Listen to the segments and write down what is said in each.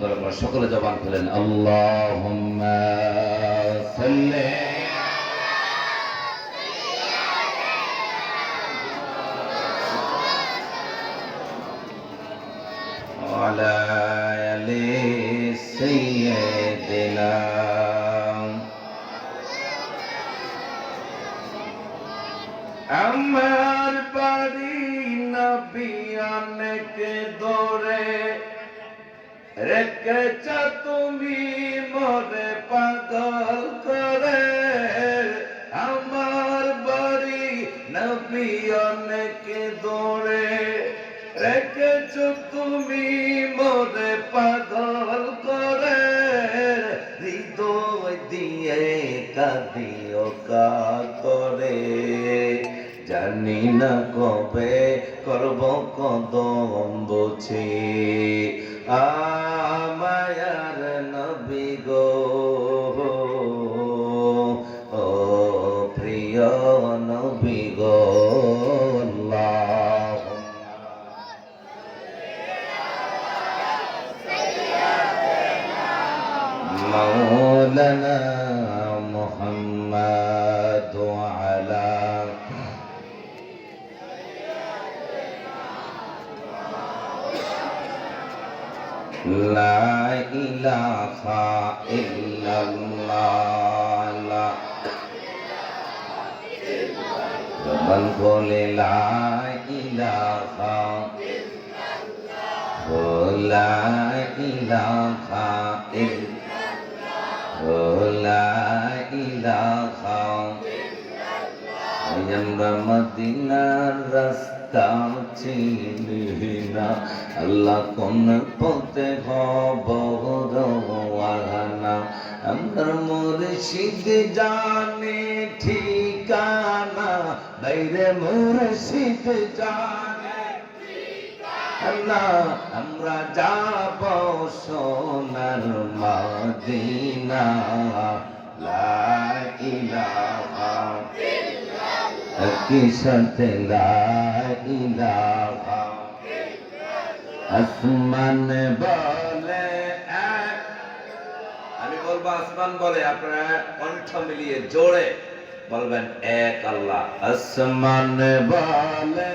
করার পর সকলে জবান খুলেন আল্লাহুম্মা সাল্লি আলা আলি সাইয়্যিদিনা। আমার বাড়ি নবী অনেক দূরে, রেখেছ তুমি মোরে পাগল করে। আমার বাড়ি নবী অনেক দূরে, রেখেছ তুমি মোরে পাগল করে। হৃদয় দিয়ে কাঁদিও কাতরে, জানি না কবে করব কদম বুঝি। মায়ার নবী গো, ও প্রিয় নবী গো, مولانا محمد وعلى لا إله إلا الله من قول لا إله لا إله إلا লা ইলাহা আমরা মদিনার রাস্তা চিনি না, আল্লাহ কোন পথে হব রওয়ানা। আমার মুর্শিদ জানে ঠিকানা, বাইরে মুর্শিদ জানে ঠিকানা। আমরা যাব সোনার মদিনা, লা ইলাহা ইল্লাল্লাহ, একই সাথে লা ইলাহা ইল্লাল্লাহ। আসমান বলে এক, আমি বলবো আসমান বলে, আপনারা কণ্ঠ মিলিয়ে জোরে বলবেন এক আল্লাহ। আসমান বলে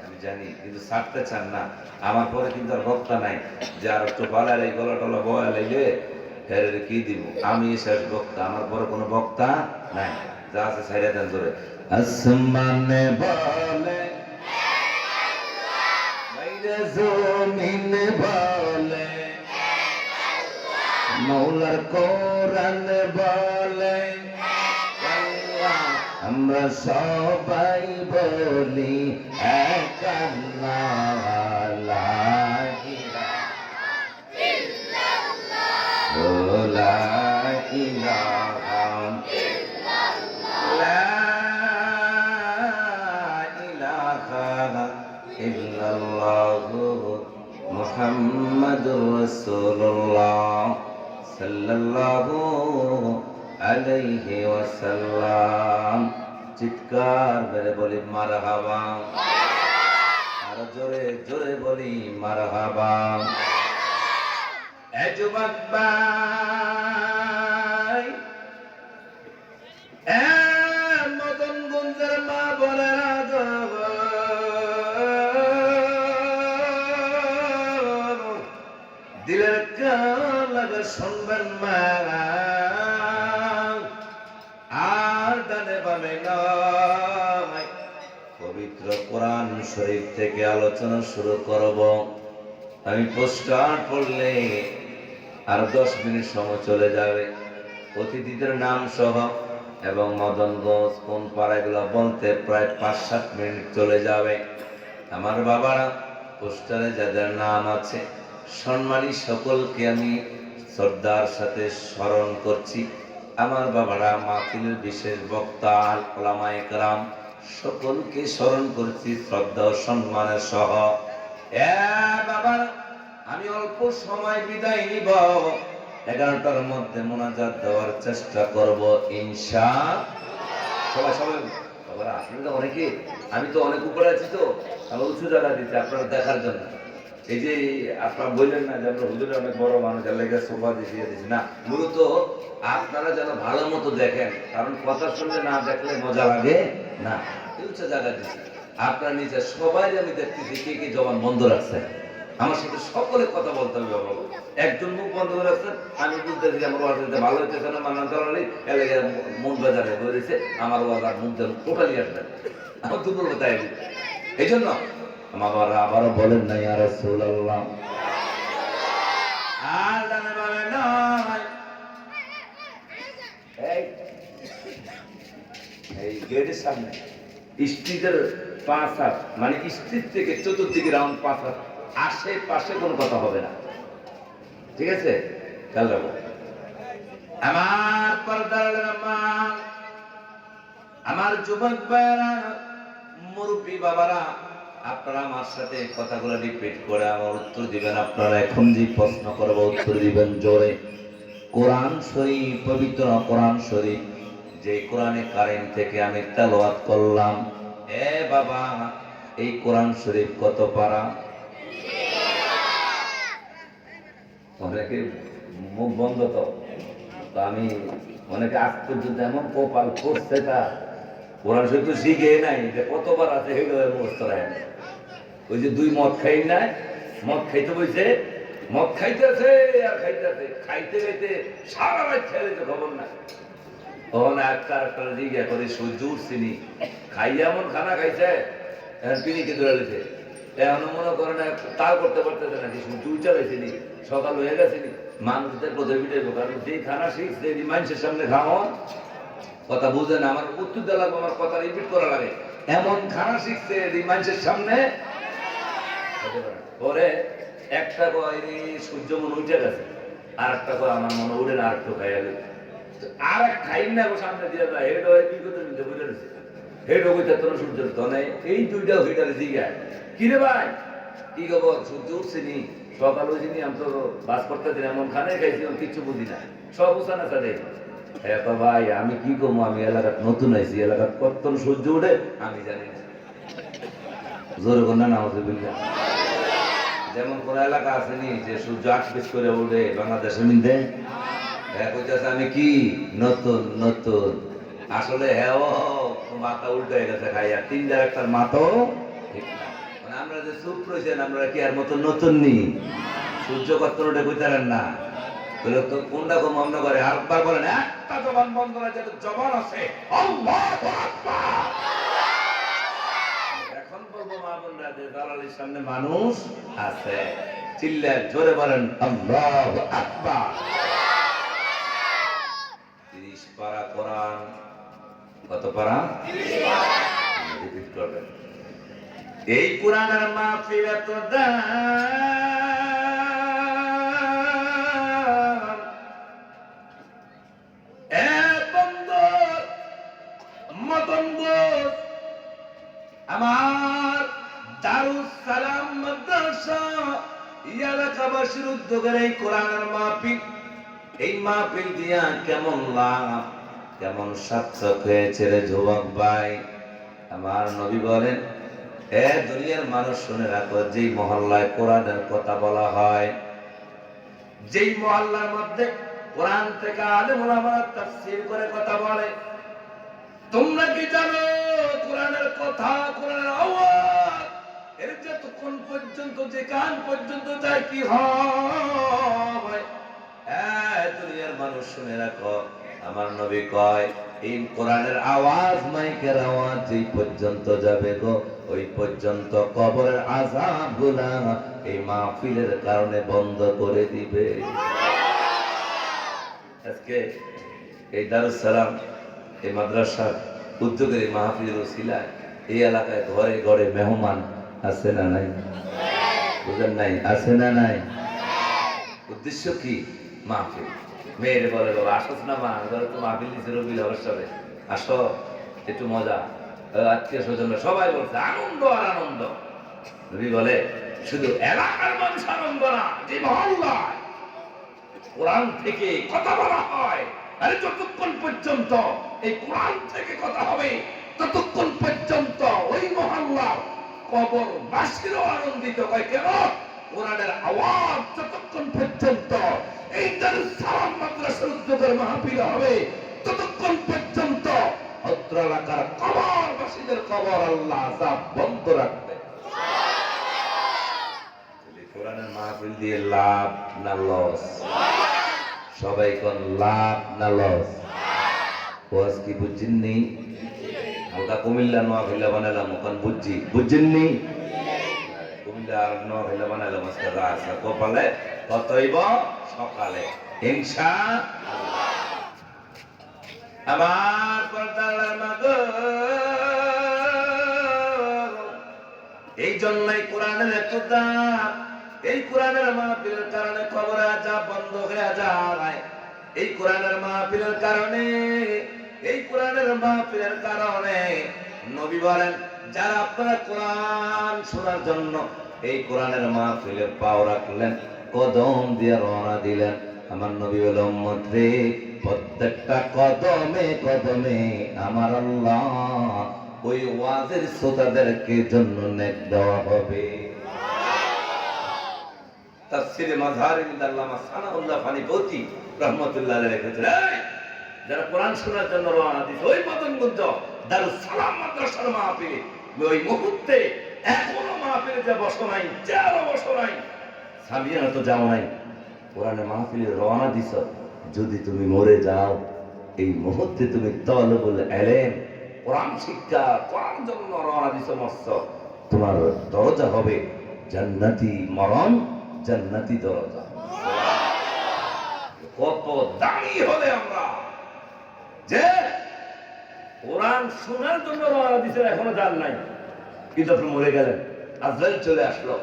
আমি জানি, কিন্তু ছাড়তে চান না। আমার পরে কিন্তু আর বক্তা নাই যে আর একটু বলার এই গলা টলা বয়া লাইলে ফের কি দিব। আমি শেষ বক্তা, আমার পরে কোনো বক্তা নাই। যা আছে ছাইড়া দেন জোরে। আসমানে বলে বাইরে জমিন বলে, মৌলার কোরআন বলে, আমরা সবাই বলি এক আল্লাহ, লা ইলাহা ইল্লাল্লাহ, লা ইলাহা ইল্লাল্লাহ, লা ইলাহা ইল্লাল্লাহ মুহাম্মাদুর রাসূলুল্লাহ সাল্লাল্লাহু আলাইহি ওয়াসাল্লাম। চিৎকার করে বলি মারহাবা, আর জোরে জোরে বলি মারহাবা। এ যুবক ভাই, এ মদনগঞ্জের মা বোনেরা গো, দিলের কান লাগা শুনবেন মা, আর ডানে বামে নয়। পবিত্র কোরআন শরীফ থেকে আলোচনা শুরু করব। আমি পোস্টার পড়লে আর 10 মিনিট সময় চলে যাবে। অতিথিদের নাম সহ এবং মদনগঞ্জ কোন পাড়া এগুলো বলতে প্রায় 5-7 মিনিট চলে যাবে। আমার বাবারা পোস্টারে যাদের নাম আছে, সম্মানী সকলকে আমি শ্রদ্ধার সাথে স্মরণ করছি। আমার বাবারা মাহফিলের বিশেষ বক্তা উলামায়ে কেরাম সকলকে স্মরণ করছি শ্রদ্ধা ও সম্মানের সহ। বাবা, আমি অল্প সময় বিদায় নিব, 11টার মধ্যে মোনাজাত দেওয়ার চেষ্টা করব ইনশাআল্লাহ। সবাই সবাই বাবারা আসলে তো অনেকে, আমি তো অনেক উপরে আছি, তো আমি উঁচু জায়গা দিচ্ছি আপনারা দেখার জন্য। এই যে আপনারা বললেন না যে আমরা হুজুরে অনেক বড় মানুষ লেগে সোফা দিয়ে দিয়েছি না, মূলত আপনারা যেন ভালো মতো দেখেন, কারণ কথা শুনলে না দেখলে মজা লাগে না, এই হচ্ছে জায়গা দিচ্ছি। আপনারা নিজে সবাই আমি দেখতেছি কে কে জবান বন্ধ রাখছেন, আমার সাথে সকলে কথা বলতে হবে বাবা। একজন মুখ বন্ধ করে রাখছেন, আমি বুঝতেছি আমার ওয়াজ ভালো হইতেছে না, মান্নান চালালি এলাকায় মন বাজারে ধরেছে আমার ওয়াজ আর মুখ যেন টোটালি আসবে, আমার দুর্বলতা এই জন্য আমার আবারও বলেন না ইয়া রাসূলুল্লাহ। আর জানে বাবা নয় এই গেটের সামনে স্ট্রিটের 5 হাত, মানে স্ট্রিট থেকে চতুর্দিকে রাউন্ড 5 হাত, আশেপাশে কোনো কথা হবে না, ঠিক আছে? খেয়াল রাখবো। আমার পর্দার মা, আমার যুবক ভাইরা, মুরব্বী বাবারা, আপনারা আমার সাথে কথাগুলো রিপিট করে আমার উত্তর দিবেন। আপনারা এখন যে প্রশ্ন করবো উত্তর দিবেন জোরে। কোরআন শরীফ, পবিত্র কোরআন শরীফ, যে কোরআনে কারিম থেকে আমি তেলাওয়াত করলাম, এ বাবা এই কোরআন শরীফ কত পারা? অনেকে মুখ বন্ধ তো, আমি অনেকে আজ পর্যন্ত এমন কপাল করছে তা কোরআন শরীফ তো শিখে নাই যে কতবার আছে সেগুলো মুখস্থ রাখে না। ওই যে 2 মদ খাই নাই, মদ খাইতে বইছে, মদ খাইতেছে আর খাইতেছে, খাইতে খাইতে সারা রাত ছেড়েছে, খবর না। তখন একটা জিজ্ঞা করে সহ্য উঠছিনি, খাই এমন খানা খাইছে এখন পিনিকে ধরে লেছে, এখন মনে করে না তাল করতে পারতেছে নাকি, সূর্য উঠা রয়েছেনি, সকাল হয়ে গেছেনি, মানুষদের কোথায় পিটাইবো, কারণ যেই খানা শিখছে মানুষের সামনে খাওয়া কথা বুঝে না, আমার উত্তর দেওয়া লাগবে, আমার কথা রিপিট করা লাগে, এমন খানা শিখছে মানুষের সামনে। পরে একটা কয় সূর্য মনে উঠে গেছে, আর একটা কয় আমার মনে উঠে না, আর একটু খাইয়া গেছে, আর এক খাই না সামনে দিয়ে যায়, হেড হয় কি করতে বুঝে রয়েছে, হেড হইতে তোর সূর্যের তনে এই দুইটা হইটারে জিগায়, কিরে ভাই কি খবর, সূর্য উঠছে নি, সকাল হয়েছে নি, আমি তো বাস করতে দিন, এমন খানে খাইছি কিচ্ছু বুঝি না, সব উসানা সাথে। ভাই আমি কি করবো, আমি এলাকার নতুন আইছি, এলাকার কত সূর্য উঠে আমি জানি না, জোরে কন্যা না হচ্ছে বুঝলেন। যেমন কোন এলাকা আসেনি যে সূর্য 8 পিস করে উঠে বাংলাদেশের মধ্যে, আমি কি নতুন নতুন, আসলে হ্যাঁ মাথা উল্টো হয়ে গেছে খাইয়া, 3 একটার মাথাও ঠিক না, মানে আমরা যে চুপ রয়েছেন আমরা কি আর মতো নতুন নি, সূর্য কত উঠে কইতারেন না, কোনটা কম মনে করে, আরেকবার বলেন একটা জবান বন্ধ না, যেটা জবান আছে আল্লাহু আকবার। এখন বলবো মা বোনরা যে দালালির সামনে মানুষ আছে, চিল্লায় জোরে বলেন আল্লাহু আকবার। 30 পারা কোরআন, কত পারা? 30 পারা। রিপিট করবেন। এই কোরআনের মাহফিল এত দাম, আমার দারুস সালাম মাদ্রাসা এলাকাবাসীর উদ্যোগের এই কোরআনের মাহফিল, এই মাহফিল দিয়া কেমন লাভ, কেমন সার্থক হয়েছে রে যুবক ভাই। আমার নবী বলেন, এ দুনিয়ার মানুষ শুনে রাখো, যেই মহল্লায় কোরআনের কথা বলা হয়, যেই মহল্লার মধ্যে কোরআন থেকে আলেম ওলামারা তাফসীর করে কথা বলে, তোমরা কি জানো কোরআনের কথা, কোরআনের আওয়াজ এর যতক্ষণ পর্যন্ত, যে কান পর্যন্ত যায় কি হয়? দুনিয়ার মানুষ শুনে রাখো, আমার নবী কয়, এই কোরআনের আওয়াজ, মাইকের আওয়াজ যেই পর্যন্ত যাবে গো, ওই পর্যন্ত কবরের আযাবগুলা এই মাহফিলের কারণে বন্ধ করে দিবে। আজকে এই দারুস সালাম, এই মাদ্রাসার উদ্যোগের এই মাহফিলের ওসিলায় এই এলাকায় ঘরে ঘরে মেহমান আছে না নাই? বুঝেন নাই? আছে না নাই? উদ্দেশ্য কি? মাহফিল। মেয়েরে বলে, বাবা আসোস না মা, ধরো তো মাহফিল দিচ্ছে রবিউল আওয়ালের সাথে, আসো একটু মজা, আত্মীয় স্বজনরা সবাই বলছে আনন্দ আর আনন্দ। নবী বলে, শুধু এলাকার মানুষ আনন্দ না, যে মহল্লায় কোরআন থেকে কথা বলা হয়, আরে যতক্ষণ পর্যন্ত এই কোরআন থেকে কথা হবে, ততক্ষণ পর্যন্ত ওই মহল্লা কবরবাসীরও আনন্দিত হয়। কেন? কোরআনের আওয়াজ যতক্ষণ পর্যন্ত এই দারুস সালাম মাদ্রাসার উদ্যোগের মাহফিল হবে ততক্ষণ পর্যন্ত অত্র এলাকার কবরবাসীদের কবর আল্লাহ আযাব বন্ধ রাখবে। কোরআনের মাহফিল দিয়ে লাভ না লস? সবাই কোন লাভ না লস? ওয়াজ কি বুঝছেননি? আমরা কুমিল্লা নোয়াখালী বানালাম ওখান বুঝছেননি? কুমিল্লা আর নোয়াখালী বানালাম আজকে রাত কপালে কতইব সকালে ইনশাআল্লাহ। আমার পর্দার মাগো, এই জন্যই কোরআনের একটু দাম। এই কোরআনের মাহফিলের কারণে খবরে আজাব বন্ধ হয়ে যায়। এই কোরআনের মাহফিলের কারণে, এই কোরআনের মাহফিলের কারণে নবী বলেন, যারা আপনারা কোরআন শোনার জন্য এই কোরআনের মাহফিলে পাও রাখলেন, কদম দিয়ে রওনা দিলেন, আমার নবী বলে উম্মত রে, প্রত্যেকটা কদমে কদমে আমার আল্লাহ ওই ওয়াজের শ্রোতাদেরকে জন্য নেক দেওয়া হবে। তাফসীরে মাযহারিল আল্লামা সানাউল্লাহ ফানিপতি রাহমাতুল্লাহ আলাইহি লিখেছেন, যারা কোরআন শোনার জন্য রওনা দিছে ওই পদনগুঞ্জ দারুস সালাম মাদ্রাসার মাহফিলে, ওই মুহূর্তে এখনো মাহফিলে যে বসো নাই, যারা বসো নাই, সামিয়ানা তো যাও নাই, কোরআনের মাহফিলে রওনা দিছ, যদি তুমি মরে যাও এই মুহূর্তে তুমি তালিবুল ইলম কোরআন শিক্ষা কোরআন জন্য রওনা দিছ মস্ত, তোমার দরজা হবে জান্নাতি মরণ, জান্নাতি দরজা। কত দামি হলে আমরা যে কোরআন শোনার জন্য রওনা দিছে, এখনো যান নাই, কিন্তু আপনি মরে গেলেন, আজরাইল চলে আসলো,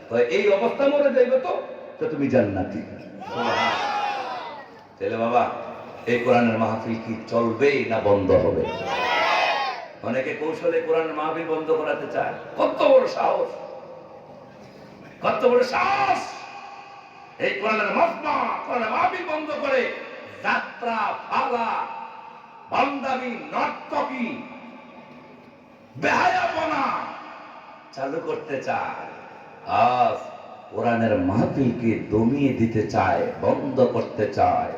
তো এই অবস্থা মরে যাইবে তো তুমি জান্নাতি। তাহলে বাবা এই কোরআনের মাহফিল কি চলবে না বন্ধ হবে? অনেকে কৌশলে কোরআনের মাহফিল বন্ধ করাতে চায়। কত বড় সাহস, কত বড় সাহস! এই কোরআনের মজমা, কোরআনের মাহফিল বন্ধ করে যাত্রা, পালা, বান্দামি, নর্তকী, বেহায়াপনা চালু করতে চায়। আজ কোরআনের মাহফিলকে দমিয়ে দিতে চায়, বন্ধ করতে চায়,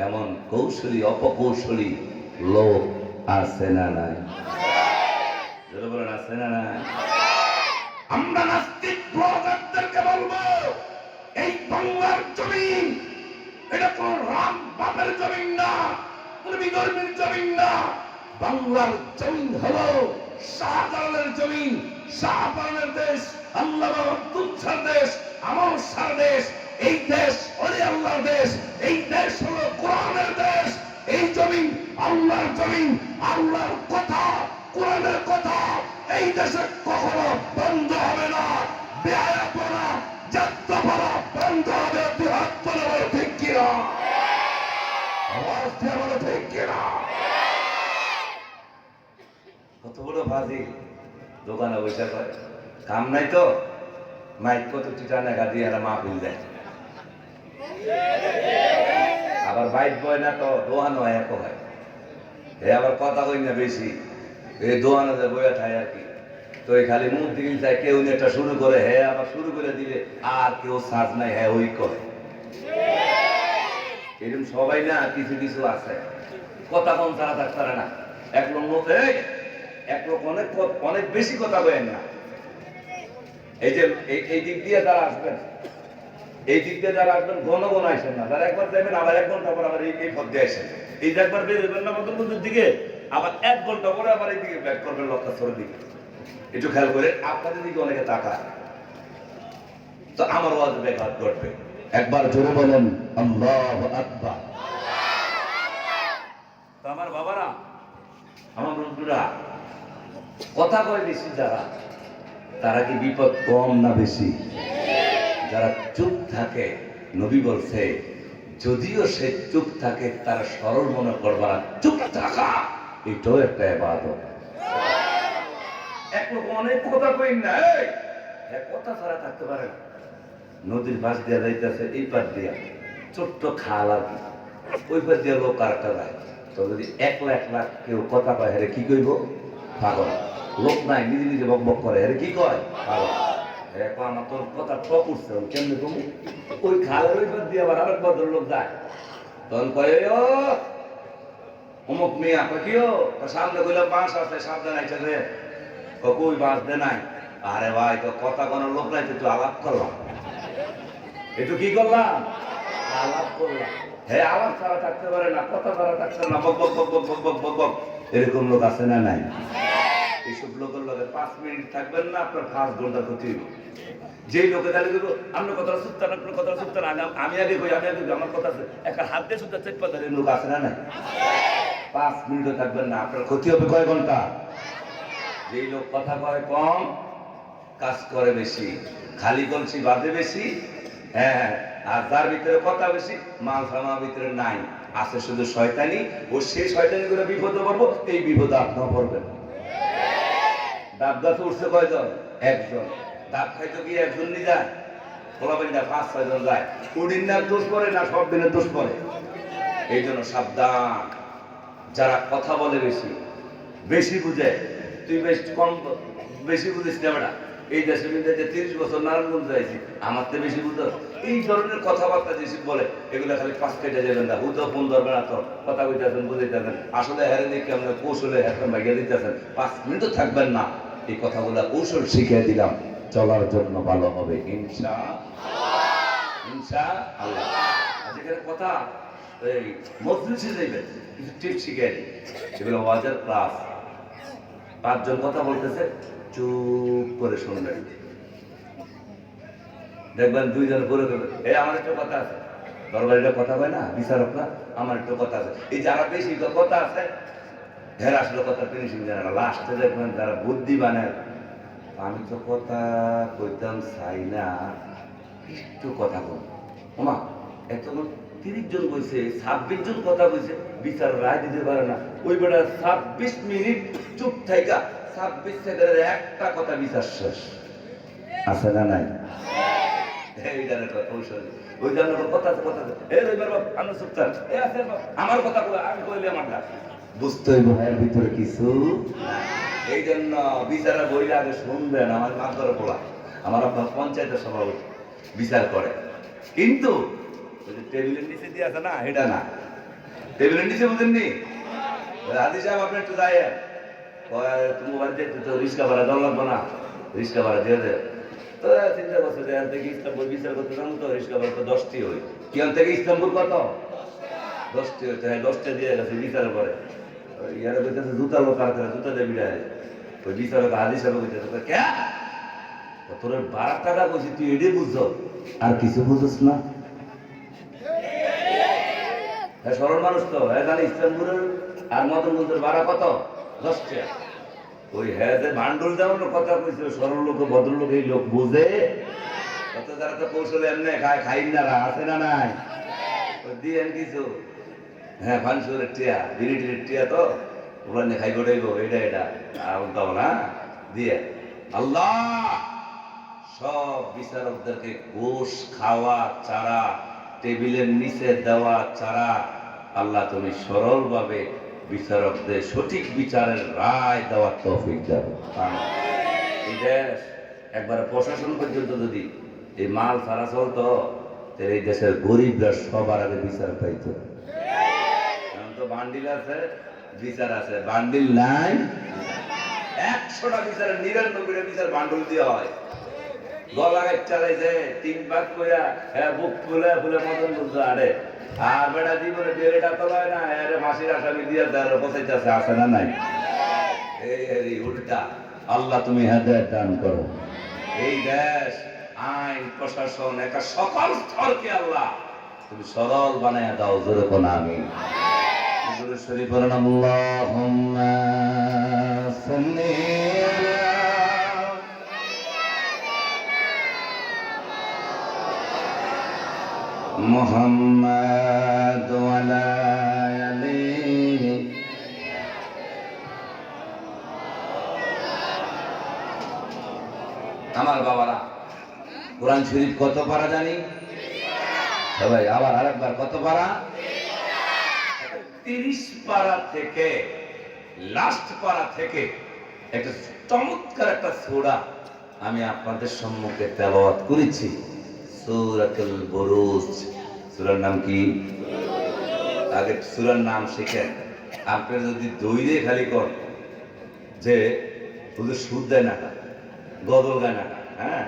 এমন কৌশলী অপকৌশলী লোক আছে না নাই? যদি বলেন আছে না নাই? আমরা নাস্তিক ব্লগারদেরকে বলবো, এই বাংলার জমিন এটা কোন রাম বাপের জমিন না, কোন বিধর্মীর জমিন না। বাংলার জমিন হলো শাহজালালের জমিন, শাহজালালের দেশ, আল্লাহ আব্দুল শাহর দেশ, আমার শাহর দেশ। এই দেশ ওলি আল্লাহর দেশ, এই দেশ হলো কোরআনের দেশ। এই জমিন আল্লাহর জমিন, আল্লাহর কথা, কোরআনের কথা এই দেশে কখনো বন্ধ হবে না। বেহায়াপনা, যাত্রাপালা বন্ধ হবে। বৃহত্তর বলে ঠিক কিনা? আওয়াজ দিয়ে বলে ঠিক কিনা? কত বড় বাজি দোকানে বসে করে, কাম নাই তো মাইক কত টিটানে গাড়ি আর মাহফিল দেয়, আবার বাইক বয় না তো দোয়ানো হয়, এক হয় এ, আবার কথা কই না বেশি, এই দোয়ানো যে বইয়া থাকে আর কি। তো এই খালি মুখ দিকে চায়, কেউ একটা শুরু করে, হ্যাঁ আবার শুরু করে দিলে আর কেউ সাজ নাই, হ্যাঁ ওই করে। এরকম সবাই না, কিছু কিছু আছে কথা কম তারা থাকতে না, এক লোক এক লোক অনেক অনেক বেশি কথা বলেন না। এই যে এই দিক দিয়ে যারা আসবেন, এই দিক দিয়ে যারা আসবেন ঘন ঘন আসেন না, যারা একবার যাবেন আবার 1 ঘন্টা পর আবার এই পথ দিয়ে আসেন। এই যে একবার বেরোবেন না মধ্যে দিকে, আবার 1 ঘন্টা পরে আবার এই দিকে ব্যাক করবেন লক্ষাস্তরের দিকে। একটু খেয়াল করে আপনাদের দিকে অনেকে তাকায়, তো আমার ওয়াজ ব্যাঘাত ঘটবে। একবার জোরে বলেন আল্লাহু আকবার। তো আমার বাবারা, আমার বন্ধুরা, কথা কয় বেশি যারা, তারা কি বিপদ কম না বেশি? যারা চুপ থাকে, নবী বলছে যদিও সে চুপ থাকে তার সরল মনে করবা না, চুপ থাকা এটাও একটা ইবাদত। এক লোক অনেক কথা কই না, এক কথা ছাড়া থাকতে পারে না। নদীর পাশ দিয়ে যাইতেছে, এই পাশ দিয়া ছোট্ট খাল আর কি, ওই পাশ দিয়ে লোক আরেকটা যায়, তো যদি একলা একলা কেউ কথা কয়, হ্যাঁ কি কইব? পাগল। লোক নাই, নিজে নিজে বক বক করে, হ্যাঁ কি কয়? পাগল। এখন আমার তোর কথা টপ উঠছে কেমনি কমু ওই খালের ওই পথ দিয়ে আবার আরেক ভদ্রলোক যায় তখন কয়ে ও অমুক মিয়া কিও সামনে কইলে বাঁশ আছে সাবধান আইছে রে কই বাঁশ দে নাই আরে ভাই তো কথা কোনো লোক নাই তুই আলাপ করলাম একটু কি করলাম আলাপ করলাম হ্যাঁ আলাপ ছাড়া থাকতে পারে না কথা ছাড়া থাকতে না বক বক বক বক বক বক বক এরকম লোক আছে না নাই এইসব লোকের লগে 5 মিনিট থাকবেন না আপনার 5 ঘন্টা ক্ষতি হইব যেই লোকে দাঁড়িয়ে দেবো আপনার কথা সুত্তান আপনার কথা সুত্তান আমি আগে কই আমার কথা আছে একটা হাত দিয়ে সুত্তার চেক পাতার লোক আছে না নাই 5 মিনিটও থাকবেন না আপনার ক্ষতি হবে কয় ঘন্টা যেই লোক কথা কয় কম কাজ করে বেশি খালি কলসি বাদে বেশি হ্যাঁ আর যার ভিতরে কথা বেশি মাল সামার ভিতরে নাই আছে শুধু শয়তানি ও সেই শয়তানি করে বিপদে পড়বো এই বিপদে আপনিও পড়বেন ডাব গাছ উঠছে কয়জন একজন ডাব খাইতে গিয়ে একজন নিয়ে যায় পোলাবেন না 5-6 জন যায় কুড়ির দোষ পড়ে না সব দিনের দোষ পড়ে এই জন্য সাবধান যারা কথা বলে বেশি বেশি বুঝে তুই বেশি বুঝিস না বেটা এই দেশে বিদেশে 30 বছর নারায়ণগঞ্জ যাইছি আমার তো বেশি বুঝো এই ধরনের কথাবার্তা যেসব বলে এগুলো খালি পাশ কেটে যাবেন না হুতো ফোন ধরবে না তো কথা বলতেছেন বুঝাইতেছেন আসলে হেরে দেখে আমরা কৌশলে এখন ভাইয়া দিতেছেন 5 মিনিটও থাকবেন না এই কথাগুলো কৌশল শিখিয়ে দিলাম চলার জন্য ভালো হবে ইনশাআল্লাহ আজকের কথা এই মজলিসে যাইবেন কিছু টিপ শিখিয়ে দিই এগুলো ওয়াজের ক্লাস 5 জন কথা বলতেছে চুপ করে শুনবেন দেখবেন 2 জন বলে দেবে এই আমার একটা কথা আছে দরবারিটা কথা কয় না বিচারকরা আমার একটা কথা আছে এই যারা বেশি কথা আছে হের আসলে কথা ফিনিশিং জানে না লাস্টে দেখবেন যারা বুদ্ধি বানায় আমি তো কথা কইতাম চাই না একটু কথা বল ওমা এখন 30 জন কইছে 26 জন কথা কইছে বিচার রায় দিতে পারে না ওই বেটা 26 মিনিট চুপ থাইকা 26 সেকেন্ডের একটা কথা বিচার শেষ আছে না নাই এইটার কথা কৌশল ওই জন্য কথা এই রইবার বাপ আমি চুপ থাক এই আছে আমার কথা কই আমি কইলে আমার না বুঝতে হইব এর ভিতরে কিছু এই জন্য বিচারের বইটা আগে শুনবেন আমার মাথার পোলা আমার আপনার পঞ্চায়েতের সভাপতি বিচার করে কিন্তু ওই যে টেবিলের নিচে দিয়ে আছে না এটা না টেবিলের নিচে বুঝেননি রাজি সাহেব আপনি একটু যাই তুমি বাড়িতে তো রিক্সা ভাড়া দেওয়া লাগবো না রিক্সা ভাড়া দিয়ে দেয় তো চিন্তা করছে যে এখান থেকে ইসলামপুর বিচার করতে যাবো তো রিক্সা ভাড়া তো 10টি হই কি থেকে ইসলামপুর কত 10টি হইতে হয় 10টা দিয়ে গেছে বিচারের পরে ইয়ারে কইতেছে জুতা লোক আর জুতা দিয়ে বিড়ায় ওই বিচারক হাজি সাহেব কইতেছে কে তোর 12 টাকা কইছি তুই এটাই বুঝছ আর কিছু বুঝছ না হ্যাঁ সরল মানুষ তো হ্যাঁ জানি ইসলামপুরের আর মদনগঞ্জের ভাড়া কত 10 টাকা ওই হ্যাঁ যে ভান্ডুল দেওয়ার কথা কইছে সরল লোক ভদ্রলোক এই লোক বুঝে কত যারা তো কৌশলে এমনি খাই না আছে না নাই দিয়েন কিছু হ্যাঁ ফানসুরের টিয়া বিরিটির টিয়া তো ওরা নিয়ে খাই গোটাইব এটা আর দাও না দিয়ে আল্লাহ সব বিচারকদেরকে ঘুষ খাওয়া চারা টেবিলের নিচে দেওয়া চারা আল্লাহ তুমি সরলভাবে বিচারকদের সঠিক বিচারের রায় দেওয়ার তৌফিক দাও এই দেশ একবারে প্রশাসন পর্যন্ত যদি এই মাল ছাড়া চলতো তাহলে এই দেশের গরিবরা সবার আগে বিচার পাইতো বান্ডিল আছে বিচার আছে বান্ডিল নাই 100টা বিচারের 99টা বিচার বান্ডল দিয়ে হয় গলা গাছ চালাইছে 3 ভাগ কইরা বুক ফুলে ফুলে মদন বুঝতে আরে আর বেটা জীবনে বেরেটা তোলায় না আরে মাসির আসামি দিয়ে দাঁড় বসাইতেছে আছে না নাই এই উল্টা আল্লাহ তুমি হেদায়েত দান করো এই দেশ আইন প্রশাসন একটা সকল স্তরকে আল্লাহ তুমি সরল বানায় দাও জোরে কোন আমিন শরীফ বলেন আল্লাহুম্মা সাল্লি মুহাম্মাদ ওয়া আলা আলিহি আমার বাবারা কোরআন শরীফ কত পারা জানি সবাই আবার আরেকবার কত পারা 30 পারা থেকে লাস্ট পারা থেকে একটা চমৎকার একটা সূরা আমি আপনাদের সম্মুখে তেলাওয়াত করেছি সূরাতুল বুরুজ। সূরার নাম কি? আগে সূরার নাম শিখেন। আপনি যদি দইরে খালি কর যে শুধু সুদ দেয় না, গজল গায় না, হ্যাঁ,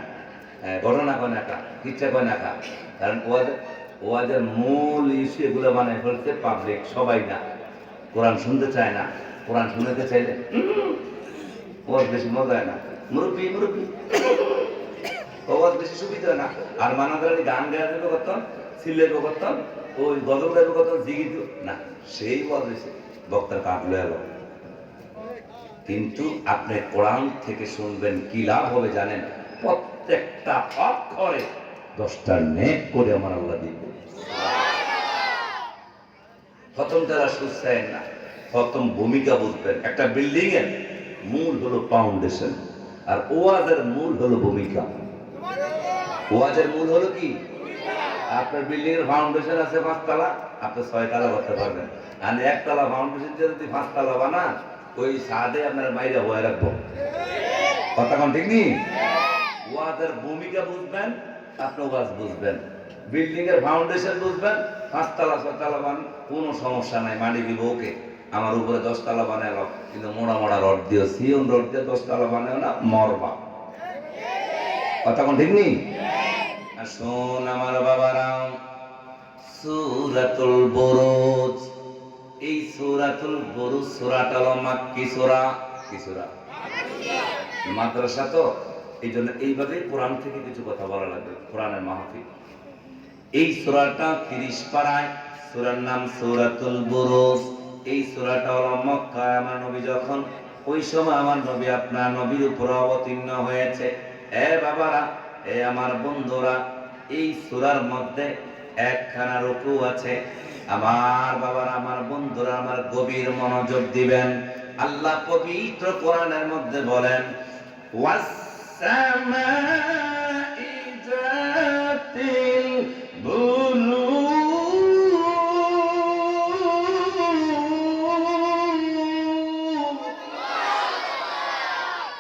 ঘটনা কয় না, কিচ্ছা কয় না, কারণ ওয়াজের মূল ইস্যু এগুলো বানায় ফেলছে পাবলিক, সবাই না। কোরআন শুনতে চায় না, কোরআন শুনতে চাইলে ওয়াজ বেশি মজা হয় না, মুরব্বী মুরব্বী ওয়াজ বেশি সুবিধা হয় না। আর মানাদারি গান গায়ে দেবে করতাম, সিলেব করতাম, ওই গজল গাইবে করতাম, জিগিত না, সেই ওয়াজ হয়েছে বক্তার কাটলো এলো। কিন্তু আপনি কোরআন থেকে শুনবেন, কি লাভ হবে জানেন? প্রত্যেকটা অক্ষরে 10টা নেক করে আমার আল্লাহ দিবে। প্রথম যারা সুস্থেন না, প্রথম ভূমিকা বুঝবেন। একটা বিল্ডিং এর মূল হলো ফাউন্ডেশন, আর ওয়াজের মূল হলো ভূমিকা। ওয়াজের মূল হলো কি? আপনার বিল্ডিং এর ফাউন্ডেশন আছে 5 তলা, আপনি 6 তলা করতে পারবেন। আর 1 তলা ফাউন্ডেশন যদি 5 তলা বানান, ওই ছাদে আপনার মাইরা হয়ে রাখবো। কথা কোন ঠিক নেই? ওয়াজের ভূমিকা বুঝবেন, আপনি ওয়াজ বুঝবেন। বিল্ডিং এর ফাউন্ডেশন বুঝবেন, 5 তলা 6 তলা বানান, কোনো সমস্যা নাই, মাটি দিব ওকে। আমার উপরে 10 তলা বানালো, কিন্তু মোড়া মোড়া রড দিও, সিওন রড দিয়ে 10 তলা বানাও না, মরবা। কথা কোন ঠিক নেই? আর শোন আমার বাবারা, সূরাতুল বুরুজ, এই সূরাতুল বুরুজ সূরাটা হলো মাক্কি সূরা। কি সূরা? মাদ্রাসা তো, এই জন্য এইভাবে কোরআন থেকে কিছু কথা বলা লাগবে, কোরআনের মাহফিল। এই সূরাটা 30 পারায়, সূরার নাম সূরাতুল বুরুজ। এই সূরাটা হলো মক্কায় আমার নবী যখন, ওই সময় আমার নবী আপনার নবীর উপর অবতীর্ণ হয়েছে। এ বাবারা, এ আমার বন্ধুরা, এই সূরার মধ্যে একখানা রুকু আছে। আমার বাবারা, আমার বন্ধুরা, আমার গভীর মনোযোগ দিবেন। আল্লাহ পবিত্র কোরআনের মধ্যে বলেন, ওয়াস-সামাই যাতিল বুরুজ,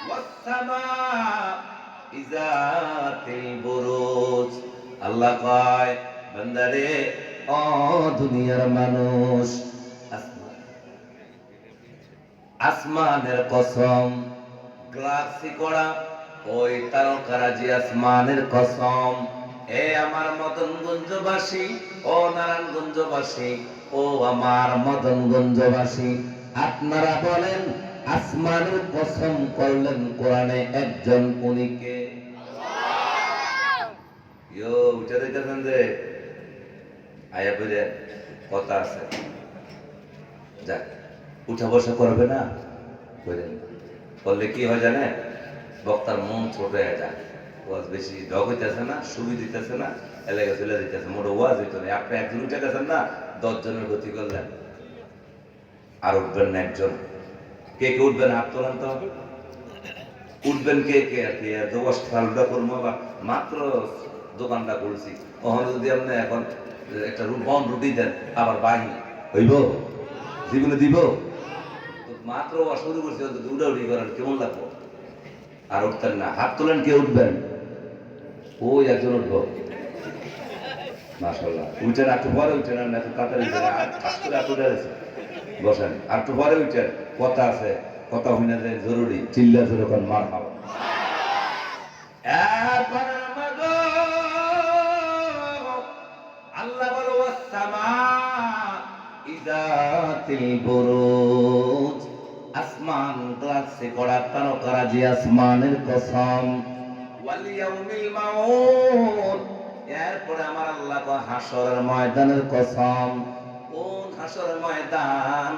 ওয়াস-সামাই যাতিল বুরুজ। আল্লাহ কয়, বান্দারে, ও দুনিয়ার মানুষ, আসমানের কসম, গ্লাসি করা ওই তারকারাজি আসমানের কসম। এ আমার মদনগঞ্জবাসী, ও নারায়ণগঞ্জবাসী, ও আমার মদনগঞ্জবাসী, আপনারা বলেন আসমানের কসম করলেন কোরআনে একজন, উনি কে? ইয়ো উঠে দেখতেছেন যে আয়া বুঝে কথা আছে, যাক উঠা বসা করবে না, করলে কি হয় জানে? বক্তার মন ছোট হয়ে যায়, ওয়াজ বেশি ঢক হইতেছে না, সুবি দিতেছে না, এলাকা চলে দিতেছে, মোট ওয়াজ হইতো না। আপনি একজন উঠে গেছেন না, 10 জনের গতি করলেন, আর উঠবেন না একজন। কে কে উঠবেন? হাত তোলেন তো। উঠবেন কে কে? আর কি দোষ খেয়ালটা করবো, মাত্র দোকানটা করছি, ওখানে যদি আপনি এখন একটা রুটি দেন, আবার বাহি হইব? জীবনে দিব? মাত্র শুরু করছি, উড়াউড়ি করেন, কেমন লাগবো? আর উঠতেন না। হাত তোলেন, কে উঠবেন? ওই একজন উঠবো, মাশাআল্লাহ। উঠেন, একটু পরে উঠেন, আর একটু তাড়াতাড়ি উঠেন, আর ফাঁস করে এত উঠেছে, বসেন, আর একটু পরে উঠেন, কথা আছে, কথা হইনা যায় জরুরি, চিল্লা যখন মার খাওয়া। আল্লাহ বলো, ওয়াস-সামাই যাতিল বুরুজ, আসমান গ্লাসে করা তারকারাজি আসমানের কসম, ওয়াল ইয়াউমিল মাউত, এরপরে আমার আল্লাহ কয় হাসরের ময়দানের কসম। কোন হাসরের ময়দান?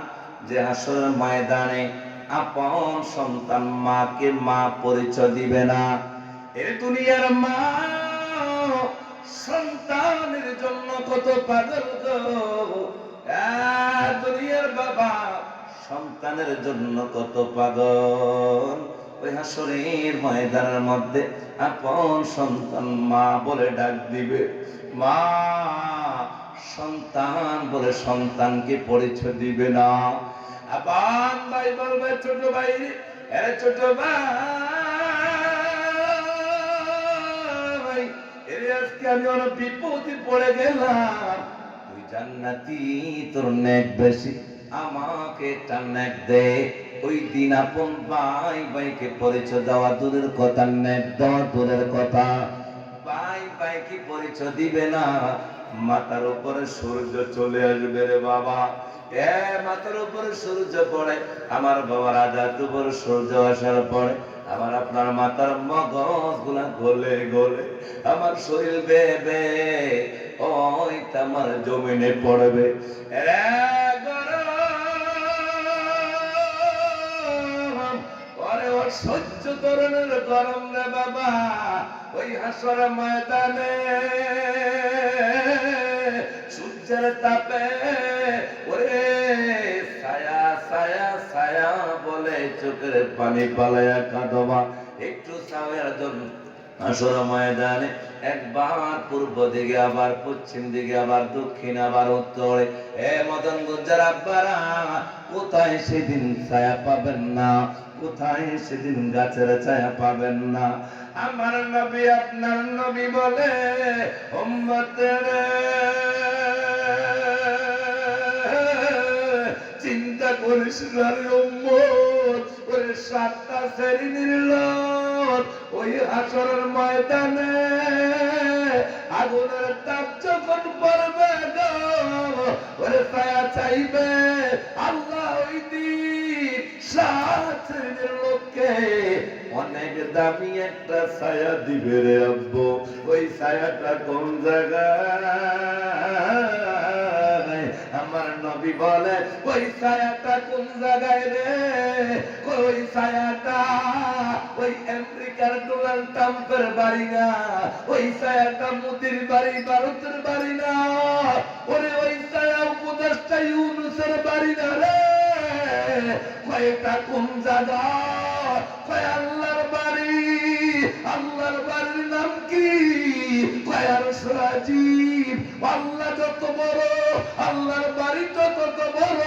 যে হাসরের ময়দানে আপন সন্তান মাকে মা পরিচয় দিবে না। এর দুনিয়ার মা সন্তানের জন্য কত পাগল গো, দুনিয়ার বাবা সন্তানের জন্য কত পাগল। ওই হাসরের ময়দানের মধ্যে আপন সন্তান মা বলে ডাক দিবে, মা সন্তান বলে সন্তানকে পরিচয় দিবে না। আপন ভাই বলবে ছোট ভাই, ছোট ভাই এর আজকে আমি অনেক বিপদে পড়ে গেলাম, তুই জান্নাতি, তোর নেক বেশি, আমাকে একটা নেক দে। ওই দিন আপন ভাই ভাইকে পরিচয় দেওয়া দূরের কথা, নেক দেওয়া দূরের কথা, ভাই ভাইকে পরিচয় দিবে না। মাথার উপরে সূর্য চলে আসবে রে বাবা, মাথার উপরে সূর্য পড়ে, আমার বাবার রাজার উপরে সূর্য আসার পরে আমার আপনার মাথার মগজ গুলা গলে গলে আমার শরীর বেবে ওই আমার জমিনে পড়বে। সহ্য ধরনের গরম রে বাবা, ওই হাসর ময়দানে সূর্যের তাপে ওরে ছায়া ছায়া ছায়া বলে চোখের পানি পালায়া কাঁদবা। একটু ছায়ার জন্য হাসর ময়দানে একবার পূর্ব দিকে, আবার পশ্চিম দিকে, আবার দক্ষিণ, আবার উত্তরে, মদন গুজ্জার আব্বারা কোথায় সেদিন ছায়া পাবেন না, কোথায় সেদিন গাছের ছায়া পাবেন না। আমার নবী আপনার নবী বলে, উম্মতের চিন্তা করিস না রে উম্মত, ওরে 7টা শ্রেণীর লোক ওই হাসরের ময়দানে আগুনের তাপ যখন পড়বে গো, ওরে ছায়া চাইবে আল্লাহ ওই দিন 7 শ্রেণীর লোককে অনেক দামি একটা ছায়া দিবে রে আব্বু। ওই ছায়াটা কোন জায়গায়? আমার নবী বলে ওই ছায়াটা কোন জায়গায় রে? ওই ছায়াটা ওই আমেরিকার ডোনাল্ড ট্রাম্পের বাড়ি না, ওই ছায়াটা মোদির বাড়ি, ভারতের বাড়ি না, ওরে ওই ছায়া উপদেষ্টা ইউনূসের বাড়ি না রে। কয়টা কোন জায়গা? কয় আল্লাহর বাড়ি। আল্লাহর বাড়ির নাম কি? কয় আরশুল আজিম। আল্লাহ যত বড়, আল্লাহর বাড়ি তত বড়।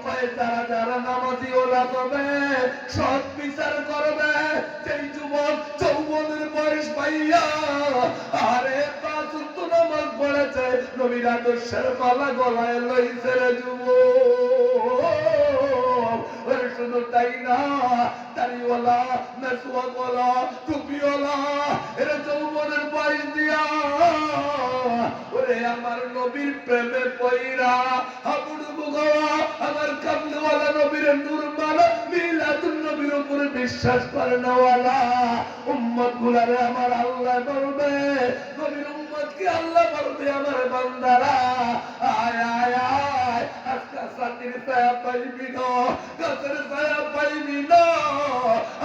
কয় তারা যারা নামাজি ওরা হবে, সৎ বিচার করবে, সেই যুবক যৌবনের বয়স পাইয়া আরে 5 ওয়াক্ত নামাজ পড়েছে, নবীর আদর্শের মালা গলায় লইছে রে যুবক। শুধু তাই না, দাড়িওয়ালা, মেসওয়াকওয়ালা, টুপিওয়ালা, এরা যৌবনের বয়স দিয়া ওরে আমার নবীর প্রেমে পয়রা হাবুড়ু বুগাওয়া আমার কামলিওয়ালা নবীর নূর মালা মিলাদুন নবীর উপরে বিশ্বাস করে নেওয়ালা উম্মত গুলারে আমার আল্লাহ বলবে, নবীর উম্মতকে আল্লাহ বলবে, আমার বান্দারা আয় আয় আয়, আজকে সাথীর ছায়া পাইবি না, গাছের ছায়া পাইবি না।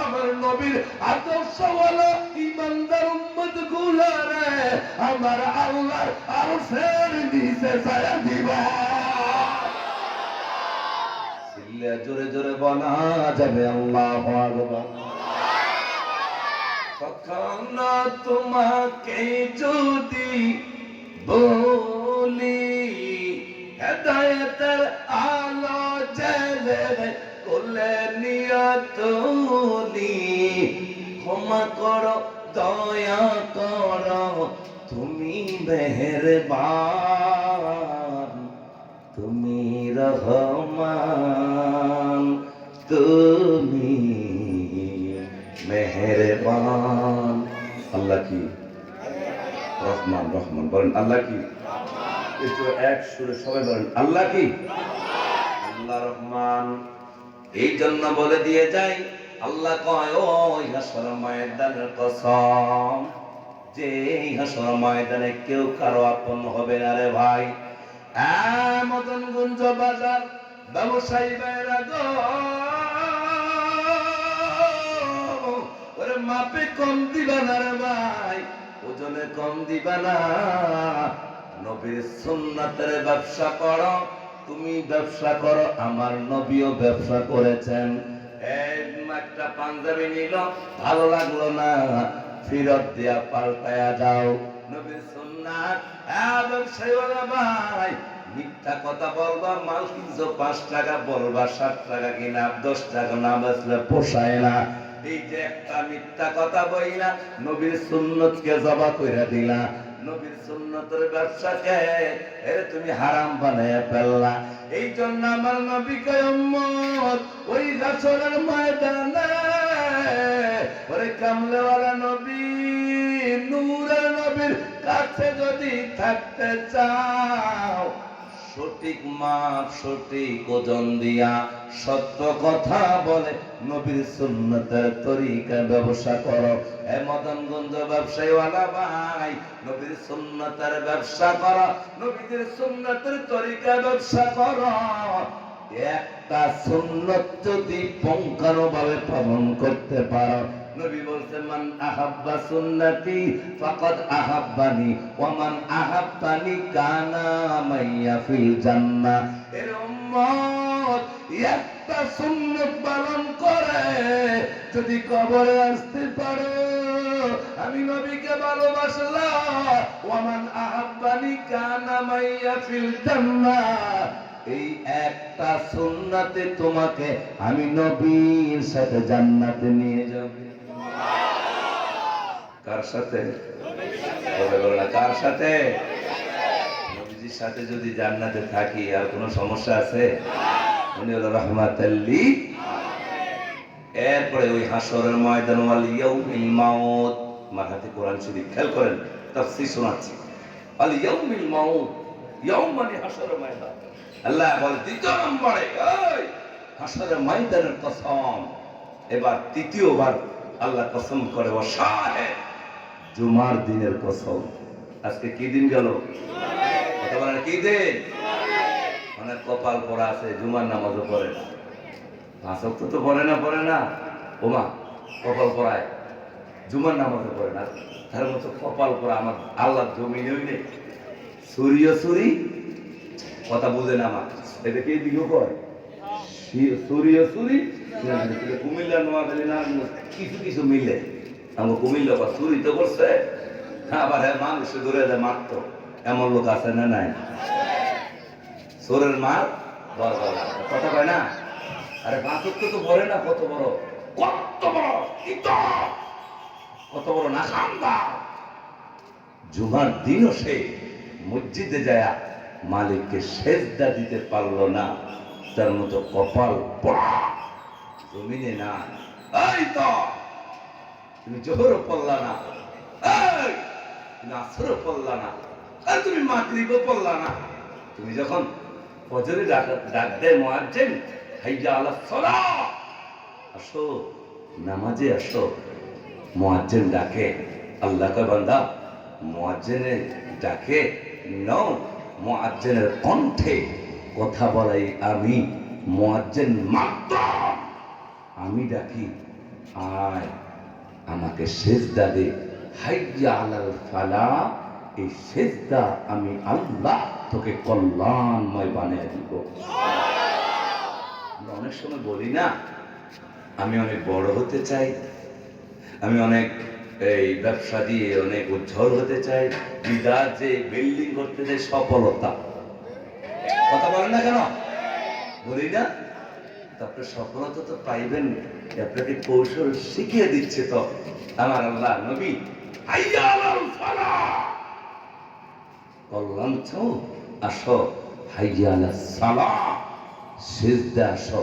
আমার নবীর আদর্শওয়ালা ইমানদার উম্মত গুলারে আমার আল্লাহ আরশের নিচে ছায়া দিবা। চিল্লা জোরে জোরে বলা যাবে আল্লাহু আকবার। কখনো তোমাকে যদি বলি হেদায়েতের আলো জ্বলে কোলে নিয়ে তুলি, ক্ষমা করো দয়া করো তুমি মেহেরবান, তুমি রহমান, তুমি মেহেরবান। আল্লাহ কি রহমান? রহমান বলেন আল্লাহ কি? একটু এক সুরে সবাই বলেন আল্লাহ কি? আল্লাহ রহমান। এই জন্য বলে দিয়ে যাই, আল্লাহ কয় ওই হাসর ময়দানের কসম, যে এই হাসর ময়দানে কেউ কারো আপন হবে না রে ভাই। মদনগঞ্জ বাজার ব্যবসায়ী ভাইরা গো, ওরে মাপে কম দিবা না রে ভাই, ওজনে কম দিবা না। নবীর সুন্নাতের ব্যবসা করো, তুমি ব্যবসা করো, আমার নবীও ব্যবসা করেছেন। একটা পাঞ্জাবি নিল, ভালো লাগলো না, ফেরত দিয়া পাল্টায়া দাও। নবীর সুন্নাত। ব্যবসায়ীওয়ালা ভাই, মিথ্যা কথা বলবা, মাল কিনছো 5 টাকা, বলবা 7 টাকা কিনা, 10 টাকা না বেচলে পোষায় না। এই যে একটা মিথ্যা কথা বইলা নবীর সুন্নতকে জবা কইরা দিলা, নবীর সুন্নতের ব্যবসাকে এর তুমি হারাম বানায়া ফেললা। এই জন্য আমার নবী কয় উম্মত ওই হাসরের ময়দানে ওরে কামলেওয়ালা নবী নূরের নবীর কাছে যদি থাকতে চাও, সঠিক মাপ সঠিক ওজন দিয়া সত্য কথা বলে নবীর সুন্নতের তরিকা ব্যবসা করো। এ মদনগঞ্জ ব্যবসায়ীওয়ালা ভাই, নবীর সুন্নতের ব্যবসা করো, নবীর সুন্নতের তরিকা ব্যবসা করো। একটা সুন্নত যদি পঙ্খানুভাবে পালন করতে পারো, নবী বলছেন মান আহাব্বা সুন্নতি ফাকাদ আহাব্বানি ওয়া মান আহাব্বানি কানা মাইয়া ফিল জান্নাহ। এর উম্মত একটা সুন্নত পালন করে যদি কবরে আসতে পারো, আমি নবীকে ভালোবাসলাম, ওয়া মান আহাব্বানি কানা মাইয়া ফিল জান্নাহ। এই একটা সুন্নাতে তোমাকে আমি নবীর সাথে জান্নাতে নিয়ে যাব। কার সাথে? কার সাথে? নবীজির সাথে যদি জান্নাতে থাকি আর কোনো সমস্যা আছে? উনি হলো রাহমাতাল লিল। এরপরে ওই হাসরের ময়দান ওয়াল ইয়াউমিল মাউত, আমার হাতে কোরআন শরীফ খেয়াল করেন, তাফসীর শোনাচ্ছি। আল ইয়াউমিল মাউত, ইয়াউম মানে হাসরের ময়দান। আল্লাহ বলে দ্বিতীয় নম্বরে ওই হাসরের ময়দানের কসম। এবার তৃতীয়বার আল্লাহ কসম করে, ও শাহেদ, জুমার দিনের কসম। আজকে কি দিন গেল? কথা বলেন কি দিন? অনেক কপাল পড়া আছে, জুমার নামাজও পড়ে না, পাঁচ ওয়াক্ত তো পড়ে না ওমা, কপাল পড়ায়, জুমার নামাজও পড়ে না। তার মতো কপাল পড়া আমার আল্লাহর জমিনেই নেই। সূর্য সুরি কথা বুঝে না আমার, এটাকে দিকেও কয় সূর্য সুরি। কুমিল্লা নোয়াখালী না কিছু কিছু মিলে আমার কুমিল্লা বা চুরি তো করছে, আবার মানুষ ধরে দেয় মারতো, এমন লোক আছে না নাই? চোরের মার কথা কয় না। আরে বাঁচক তো বলে না, কত বড় কত বড় না খান্দা। জুমার দিনও সে মসজিদে যায় মালিককে সেজদা দিতে পারলো না, তার মতো কপাল পড়া জমিনে না। এই তো তুমি জোহরও পড়লা না, তুমি আসরও পড়লা না, আর তুমি মাগরিবও পড়লা না। তুমি যখন ফজরে ডাক দেয় মুয়াজ্জিন, হাইয়া আলাস সালাহ, আসো নামাজে আসো, মুয়াজ্জিন ডাকে, আল্লাহ কয় বান্দা মুয়াজ্জিনের ডাকে নাও, মুয়াজ্জিনের কণ্ঠে কথা বলাই আমি, মুয়াজ্জিন মাত্র আমি ডাকি, আয় আমাকে সেজদা দে, হাইয়া আলাল ফালাহ, এই সেজদা আমি আল্লাহ তোকে কল্যাণময় বানিয়ে দিব। আমরা অনেক সময় বলি না, আমি অনেক বড় হতে চাই, আমি অনেক এই ব্যবসা দিয়ে অনেক উজ্জ্বল হতে চাই, বিদার যে বিল্ডিং করতে চাই, সফলতা। কথা বলেন না কেন? বলি না? আপনার সফলতা তো পাইবেন, আপনাকে কৌশল শিখিয়ে দিচ্ছে তো আমার আল্লাহ নবী। হাইয়া আলাল ফালাহ, কল্যাণ চাও আসো, হাইয়া আলাস সালাহ, সিজদা আসো,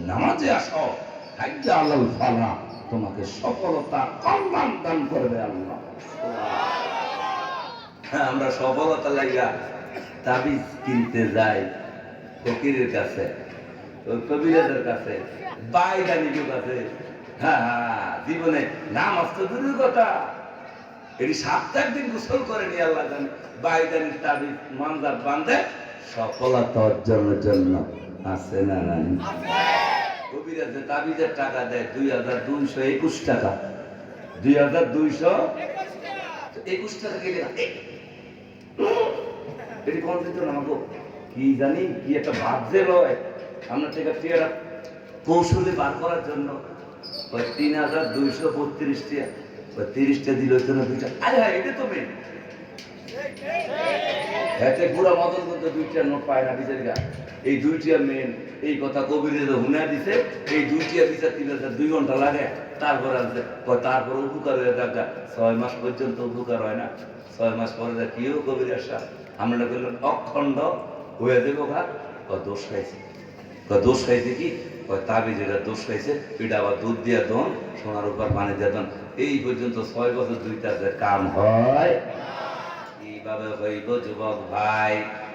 নামাজে আসো, হাইয়া আলাল ফালাহ, তোমাকে সফলতা কল্যাণ দান করবে আল্লাহ। হ্যাঁ, আমরা সফলতা লাগা তাবিজ কিনতে যাই ফকিরের কাছে, কবিরাজের কাছে, বাইগানিকের কাছে। হ্যাঁ, জীবনে নামাজ তো দূরের কথা, এটি সপ্তাহ দিন গোসল করেনি আল্লাহ জানে, বাইগানির তাবিজ মানজার বান্ধে সফলতা অর্জনের জন্য আছে না নাই? কবিরাজে তাবিজের টাকা দেয় 2221 টাকা, 2221 টাকা গেলে এটি কোন দিত না আমাকে কি জানি কি একটা ভাবছে লয়, আমরা থেকে টিয়ারা কৌশলে বার করার জন্য ওই 3232 টাকা, ওই 30টা দিল জন্য 2টা। আরে হ্যাঁ, এটা তো মেন এতে পুরা মদন করতে 2টা নোট পায় না বিচারিকা, এই 2টা মেন। এই কথা কবির হুনা দিছে, এই 2টা বিচার 3000 2 ঘন্টা লাগে, তারপর আসবে তারপর উপকার হয়ে দেখা 6 মাস পর্যন্ত উপকার হয় না, 6 মাস পরে কেউ কবির আসা আমরা বললেন অখণ্ড হয়ে দেবো ঘাট দোষ খাইছে, দোষ খাইছে কি তাবি যেটা দোষ খাইছে এটা আবার দুধ দিয়ে দন, সোনার উপর পানি দিয়ে দন, এই পর্যন্ত 6 বছর 2টা কাম হয়। কিভাবে হইব যুবক ভাই?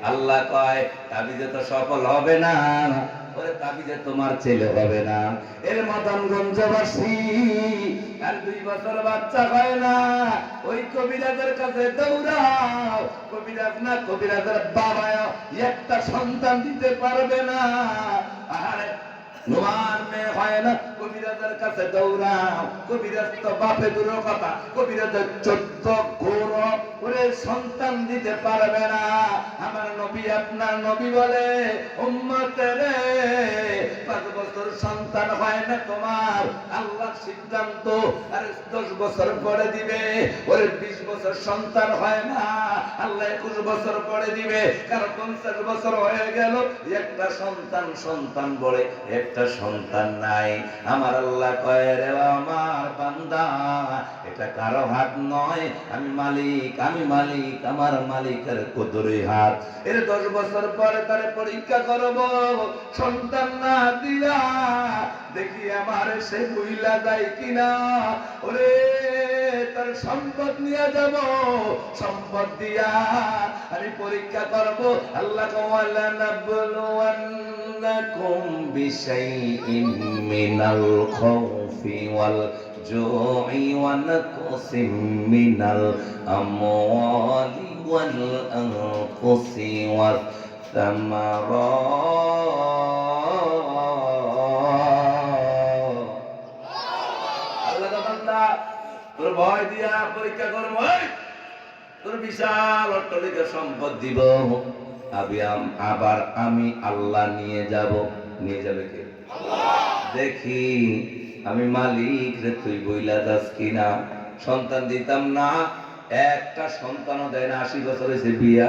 আল্লাহ কয় তাবিজে তো সফল হবে না, ওরে তাবিজে তোমার ছেলে হবে না। এর মতন গঞ্জবাসী আর 2 বছর বাচ্চা হয় না, ওই কবিরাজের কাছে দৌড়াও। কবিরাজ না, কবিরাজের বাবা একটা সন্তান দিতে পারবে না। আরে তোমার মেয়ে হয় না, কবিরাজের কাছে দৌড়াও। কবিরাজ তো বাপে দূর কথা, কবিরাজের 14 ঘোড় ওরে সন্তান দিতে পারবে না। আমার নবী আপনার নবী বলে উম্মতের 5 বছর সন্তান হয় না তোমার, আল্লাহর সিদ্ধান্ত আর 10 বছর পরে দিবে। ওরে 20 বছর সন্তান হয় না, আল্লাহ 21 বছর পরে দিবে। কারণ 50 বছর হয়ে গেল, একটা সন্তান বলে একটা সন্তান নাই। আমার আল্লাহ কয় রে আমার বান্দা, এটা কারো হাত নয়, আমি মালিক, আমার মালিকের কুদরতি হাত। এর 10 বছর পরে তারে পরীক্ষা করব, সন্তান না দিয়া দেখি আমার সে বুইলা যায় কিনা। ওরে তার সম্পদ নিয়ে যাব, সম্পদ দিয়া আমি পরীক্ষা করব। আল্লাহ ওয়ালা নাবলুওয়ান্নাকুম বিশাইইন মিনাল খাউফি ওয়াল জুই ওয়া নাকসিম মিনাল আমওয়ালি ওয়াল আনফুসি ওয়াস সামারাত। আল্লাহ বান্দা তোর ভয় দিয়া পরীক্ষা করব, তোর বিশাল অট্টালিকা সম্পদ দিব, আবার আমি আল্লাহ নিয়ে যাবে কে? দেখি আমি মালিক রে, তুই বইলা যাস কিনা। সন্তান দিতাম না, একটা সন্তানও দেয় না। 80 বছর হয়েছে বিয়া,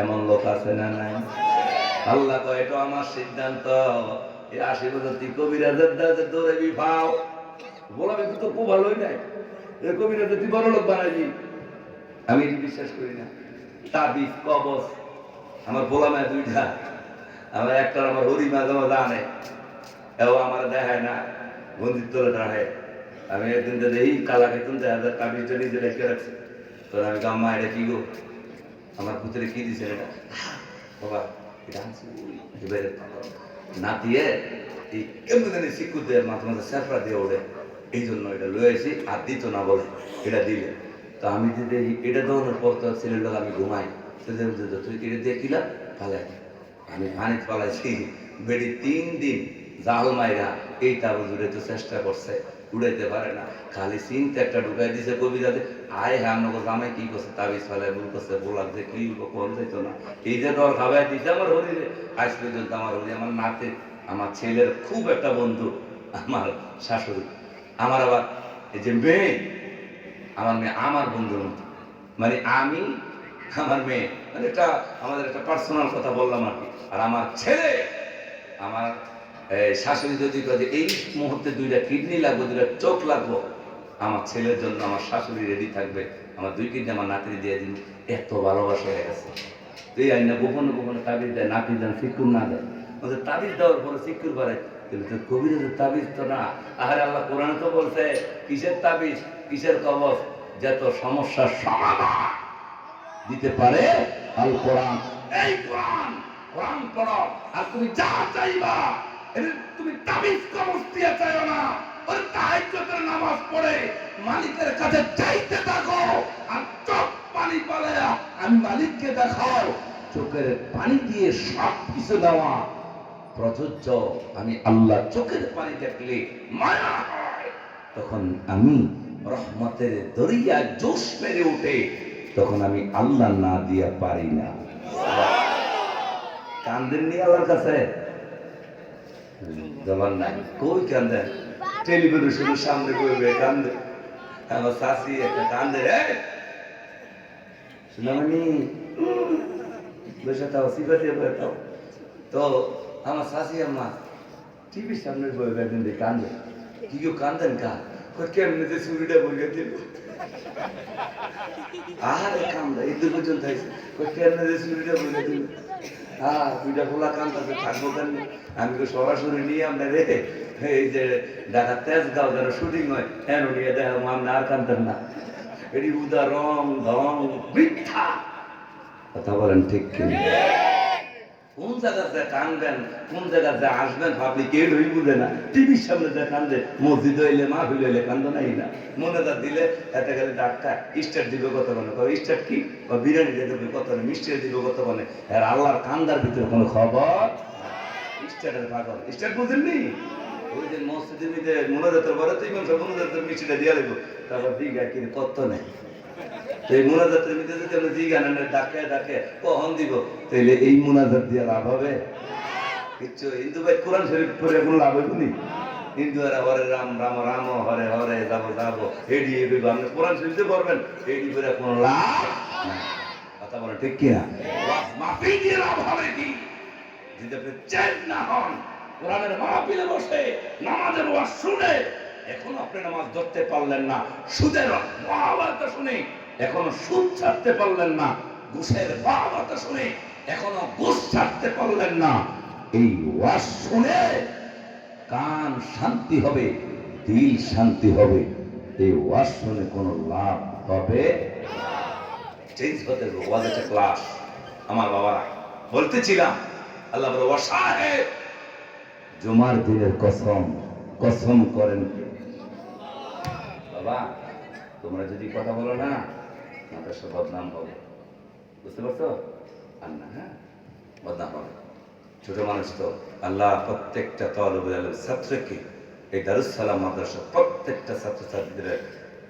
এমন লোক আছে না নাই? আল্লাহ কয় এটা আমার সিদ্ধান্ত। এই 80 বছর তুই কবিরাজের দাঁড়ে দৌড়ে বিফাও বলা, কিন্তু তো খুব ভালোই নাই, কবিরাজের তুই বড় লোক বানাইবি। আমি এটি বিশ্বাস করি না। তাবিজ কবজ আমার বোলামায় 2টা, আমার একটা আমার হরি মাঝে মাঝে আনে, এও আমার দেখায় না, বন্দির তোলে দাঁড়ায়। আমি একদিন তো দেখি কালাকে তুলতে তাবিজটা নিজে রেখে রাখছে। তো আমি গাম্মা এটা কি গো, আমার পুত্রে কি দিছে এটা? বাবা এটা আনছি এবারে না দিয়ে এই কেমন জানি শিক্ষুর দেয়, মাঝে মাঝে স্যাফরা দিয়ে ওঠে, এই জন্য এটা লয়ে আসি। আর দিত না বলে এটা দিলে, তো আমি যদি এটা দেওয়ানোর পর তো ছেলের লোক আমি ঘুমাই, তুই এটা দিয়ে কিলা পালাই, আমি পানিতে পালাইছি। বেড়ি 3 দিন জাল মাইরা এই তাবিজ উড়াইতে চেষ্টা করছে, উড়াইতে পারে না। খালি চিনতে একটা ঢুকাই দিছে কবিরাজে। আয় হ্যাঁ আমাকে জামাই কি করছে, তাবিজ ফেলায় ভুল করছে, বলার যে কি কোন যেত না। এই যে দল খাবাই দিছে আমার হরিরে, আজ পর্যন্ত আমার হরি, আমার নাতে, আমার ছেলের খুব একটা বন্ধু, আমার শাশুড়ি। আমার আবার এই যে মেয়ে, আমার মেয়ে আমার বন্ধুর মতো, মানে আমি আমার মেয়ে, মানে এটা আমাদের একটা পার্সোনাল কথা বললাম আর কি। আর আমার ছেলে, আমার শাশুড়ি যদি এই মুহূর্তে 2টা কিডনি লাগবে, 2টা চোখ লাগবো, আমার ছেলের জন্য আমার শাশুড়ি রেডি থাকবে, আমার 2 কিডনি আমার নাতির দিয়ে দিন। এত ভালোবাসা হয়ে গেছে। তুই আইনা গোপনে তাবিজ দেয়, নাতি দেন সিকুর না দেয়, ওদের তাবিজ দেওয়ার পরে সিকুর বাড়ে, কিন্তু তোর কবিরাজের তাবিজ তো না। আরে আল্লাহ কোরআনে তো বলছে কিসের তাবিজ, কিসের কবজ, যত সমস্যার সমাধান দিতে পারে আল কোরআন। এই কোরআন পড়ো, আর তুমি যা চাইবা, তুমি তাবিজ কবজ দিয়ে চাইও না, ওই তাহাজ্জুদের নামাজ পড়ে মালিকের কাছে চাইতে থাকো। আর চোখ পানি পালায়া আমি মালিককে দেখাও, চোখের পানি দিয়ে সব কিছু দেওয়া প্রযোজ্য। আমি আল্লাহ চোখের পানি দেখলে মায়া হয়, তখন আমি রহমতের দরিয়া জোশ মেরে উঠে, তখন আমি আল্লাহ না দিয়া পারি না। কান্দেন নি আল্লাহর কাছে? জবান নাই, কই কান্দেন? টেলিভিশনের সামনে বসে কান্দে। আমার শাশি একটা কান্দে, শুনামনি বসে থাও, সিফাতে বসে থাও। তো আমার শাশি আম্মা টিভির সামনে বসে একদিন কান্দে। কি কেউ কান্দেন কা? কেমনে যে চুরিটা বইয়া দিল আরে কান্দা এই দু পর্যন্ত আইছে কেমনে যে চুরিটা বইয়া দিল দুইটা খোলা কান্দাতে থাকবো কেন আমি তো সরাসরি নিয়ে আমরা রে এই যে ঢাকা তেজগাঁও যারা শুটিং হয় এন নিয়ে দেখো আমরা আর কান্দেন না এটি উদা রং ধং মিথ্যা কথা বলেন ঠিক কিনা কোন জায়গাতে কানবেন কোন জায়গাতে আসবেন ভাবলি কেউ লই বুঝে না টিভির সামনে যে কান্দে মসজিদ হইলে মাহফিল হইলে কান্দ নাই না মনে যা দিলে এতে গেলে ডাক্তার স্টার্ট দিবে কত মানে স্টার্ট কি বা বিরিয়ানি দিয়ে দেবে কত মানে মিষ্টি দিবে কত মানে আর আল্লাহর কান্দার ভিতরে কোনো খবর স্টার্টের পাগল স্টার্ট বুঝেননি ওই যে মসজিদের মধ্যে মনোজাতের পরে তুই মানুষ মনোজাতের মিষ্টিটা দিয়ে দেবো তারপর দিঘা কিনে কত নেই এই মুনাজাতের মধ্যে যদি আমরা জিজ্ঞাসা ডাকে ডাকে কখন দিব তাইলে এই মুনাজাত দিয়ে লাভ হবে কিচ্ছু হিন্দু ভাই কোরআন শরীফ পড়ে কোনো লাভ হবে নি হিন্দু হরে রাম রাম রাম হরে হরে যাবো যাবো এডি এডি আপনি কোরআন শরীফে পড়বেন এডি করে কোনো লাভ না কথা বলেন ঠিক কিনা মাফি দিয়ে লাভ হবে কি যদি আপনি চেঞ্জ না হন কোরআনের মাহফিলে বসে নামাজের ওয়াজ শুনে এখনো আপনি নামাজ ধরতে পারলেন না সুদের মহাভারত শুনে এখনো সুদ ছাড়তে পারলেন না ঘুষের মহাভারত শুনে এখনো ঘুষ ছাড়তে পারলেন না এই ওয়াজ শুনে কান শান্তি হবে দিল শান্তি হবে এই ওয়াজ শুনে কোনো লাভ হবে চেঞ্জ হতে হবে ওয়াজ একটা ক্লাস আমার বাবারা বলতেছিলাম আল্লাহ বলে ওয়া সাহেব জুমার দিনের কসম কসম করেন বাবা তোমরা যদি কথা বলো না আমাদের সব বদনাম হবে বুঝতে পারছো আর না হ্যাঁ বদনাম হবে ছোট মানুষ তো আল্লাহ প্রত্যেকটা তালিবুল ইলম ছাত্রকে এই দারুস সালাম মাদ্রাসা প্রত্যেকটা ছাত্রছাত্রীদের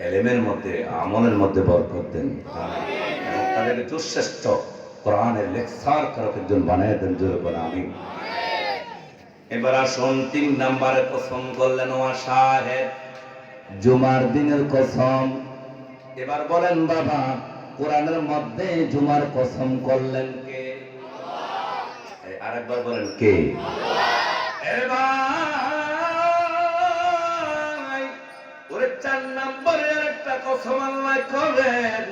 এলেমের মধ্যে আমলের মধ্যে বরকত দেন এবং তাদেরকে সুশ্রেষ্ঠ কোরআনের লেকচার কারক একজন বানিয়ে দেন জোরে বলে আমিন এবার আসুন 3 নম্বরে কসম করলেন ওয়া শাহেদ জুমার দিনের কসম এবার বলেন বাবা কোরআনের মধ্যে জুমার কসম করলেন কে আরেকবার বলেন কে ওরে 4 নম্বরে একটা কসম আল্লাহ করেন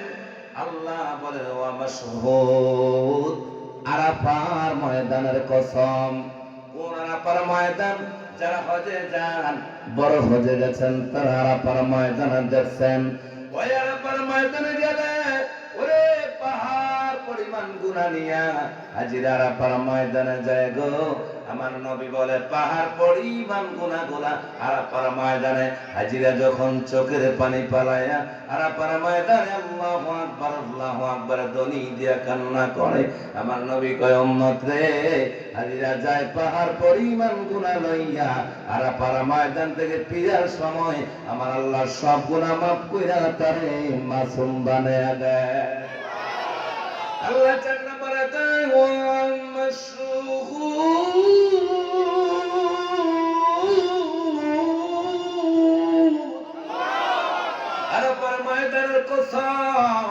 আল্লাহ বলেন ওয়া মাশহুদ আরাফার ময়দানের কসম কোন আরাফার ময়দান যারা হজে যান বড় হজে গেছেন তারা আরাফার ময়দানে দেখছেন ওই আরাফার ময়দানে গেলে ওরে পাহাড় পরিমাণ গুনাহ নিয়া হাজির আরাফার ময়দানে যায় গো আমার নবী বলে পাহাড় পরিমাণ গুনাহগুলা আরাফার ময়দানে হাজিরা যখন চোখের পানি পালায়া আরাফার ময়দানে আল্লাহু আকবার ধ্বনি দিয়া কান্না করে আমার নবী কয় উম্মত রে হাজিরা যায় পাহাড় পরিমাণ গুনাহ লইয়া আরাফার ময়দান থেকে ফিরার সময় আমার আল্লাহ সব গুনাহ মাফ কইরা তারে মাসুম বানায়া দেয় আল্লাহ 4 নম্বরে দেয় ওয়া মাশহুদ আরাফার ময়দানের কসম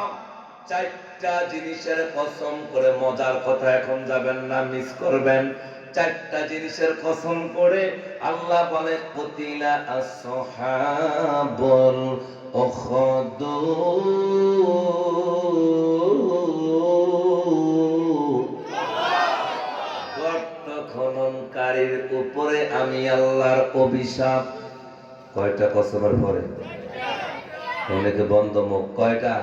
4টা জিনিসের কসম করে মজার কথা এখন যাবেন না মিস করবেন 4টা জিনিসের কসম করে আল্লাহ বলে কুতিলা আসহাবুল উখদুদ গর্ত খননকারীর উপরে আমি আল্লাহর অভিশাপ কয়টা কসমের পরে অনেকে বন্ধ মুখ কয়টা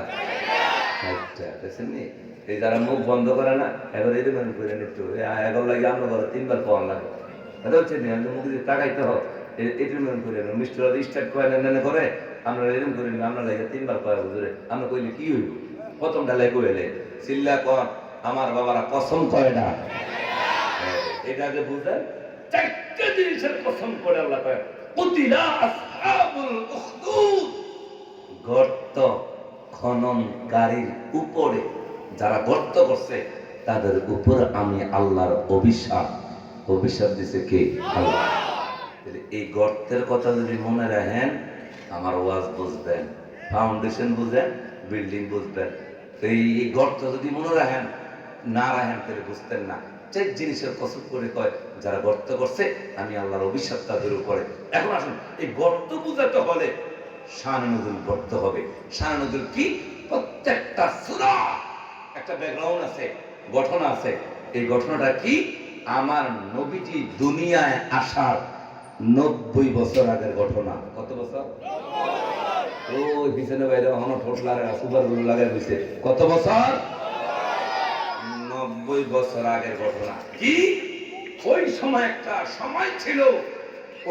4টা দেখছেন নি এই যারা মুখ বন্ধ করে না এবার এই দেখেন করে একটু এগার লাগে আমরা ঘরে 3বার পাওয়ার লাগে এটা হচ্ছে না মুখ দিয়ে তাকাইতে হোক এই ট্রিটমেন্ট করে মিস্টার স্টার্ট করে নেনে করে আমরা এরকম করে আমরা লাগে 3বার পাওয়া হুজুরে আমরা কইলে কি হইব প্রথমটা লাই কইলে সিল্লা কর আমার বাবারা কসম কয়টা এটা আগে বুঝেন 4টা জিনিসের কসম করে আল্লাহ কয় কুতিলা আসহাবুল উখদুদ গর্ত খননকারীর উপরে যারা গর্ত করছে তাদের উপর আমি আল্লাহর অভিশাপ দিছে কে আল্লাহ এই গর্তের কথা যদি মনে রাখেন আমার ওয়াজ বুঝবেন ফাউন্ডেশন বুঝেন বিল্ডিং বুঝবেন এই গর্ত যদি মনে রাখেন না রাখেন তাহলে বুঝতেন না 4 জিনিসের কসম করে কয় যারা গর্ত করছে আমি আল্লাহর অভিশাপ তাদের উপরে এখন আসুন এই গর্ত বুঝাতে হলে শানে নুজুল পড়তে হবে। শানে নুজুল কি? প্রত্যেকটা সূরা একটা ব্যাকগ্রাউন্ড আছে, ঘটনা আছে। এই ঘটনাটা কি? আমার নবীজি দুনিয়ায় আসার 90 বছর আগের ঘটনা। কত বছর? ওই পিছনে বাইরে হন ঠোঁট লাগা সুপার গুলো লাগাই দিছে। কত বছর? 90 বছর আগের ঘটনা। কি? ওই সময় একটা সময় ছিল,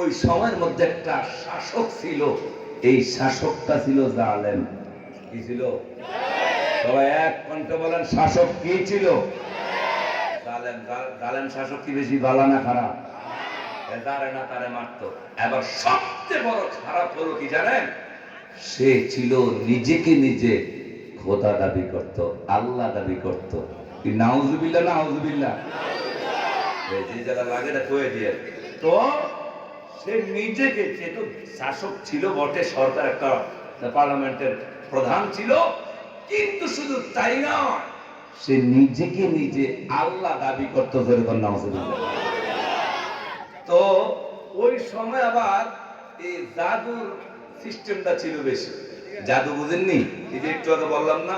ওই সময়ের মধ্যে একটা শাসক ছিল। এই শাসকটা ছিল জালেম। কি ছিল? সবাই এক কণ্ঠে বলেন, শাসক কি ছিল? জালেম। জালেম শাসক কি বেশি ভালো না খারাপ? যারে না তারে মারতো। এবার সবচেয়ে বড় খারাপ হলো কি জানেন? সে ছিল নিজেকে নিজে খোদা দাবি করত, আল্লাহ দাবি করত। কি নাউজুবিল্লাহ, নাউজুবিল্লাহ। যে যারা লাগে না কয়ে দিয়ে। তো সে নিজেকে, যেহেতু শাসক ছিল বটে, সরকার একটা পার্লামেন্টের প্রধান ছিল, কিন্তু শুধু তাই নয়, সে নিজেকে নিজে আল্লাহ দাবি করত। যেরকম নাউজুবিল্লাহ। তো ওই সময় আবার এই জাদুর সিস্টেমটা ছিল বেশি। জাদু বুঝেননি? এই যে একটু আগে বললাম না,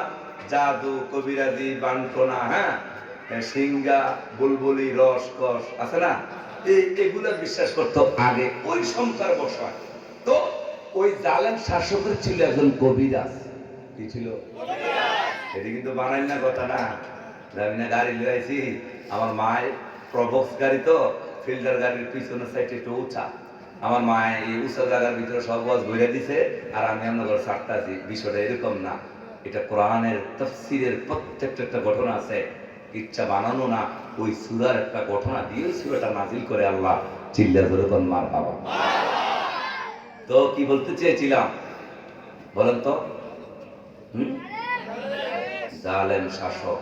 জাদু, কবিরাজি, বানটোনা, হ্যাঁ, সিঙ্গা, বুলবুলি, রসকস আছে না, এগুলো বিশ্বাস করতো আগে ওই সংসার বসায়। তো ওই জালেম শাসকের ছিল একজন কবিরাজ। কি ছিল? এটি কিন্তু বানাই না কথা না। আমি না গাড়ি লিয়েছি, আমার মায়ের প্রবক্স গাড়ি, তো ফিল্ডার গাড়ির পিছনের সাইডে একটু উঁচা। আমার মায় এই উঁচা জায়গার ভিতরে সব বস ঘুরে দিছে, আর আমি আপনার ছাড়তে আছি। বিষয়টা এরকম না, এটা কোরআনের তাফসীরের প্রত্যেকটা একটা ঘটনা আছে, ইচ্ছা বানানো না। ওই সূরার একটা ঘটনা দিয়ে সূরাটা নাজিল করে আল্লাহ। চিল্লা ধরে কোন মার বাবা। তো কি বলতে চেয়েছিলাম বলেন তো? জালেম শাসক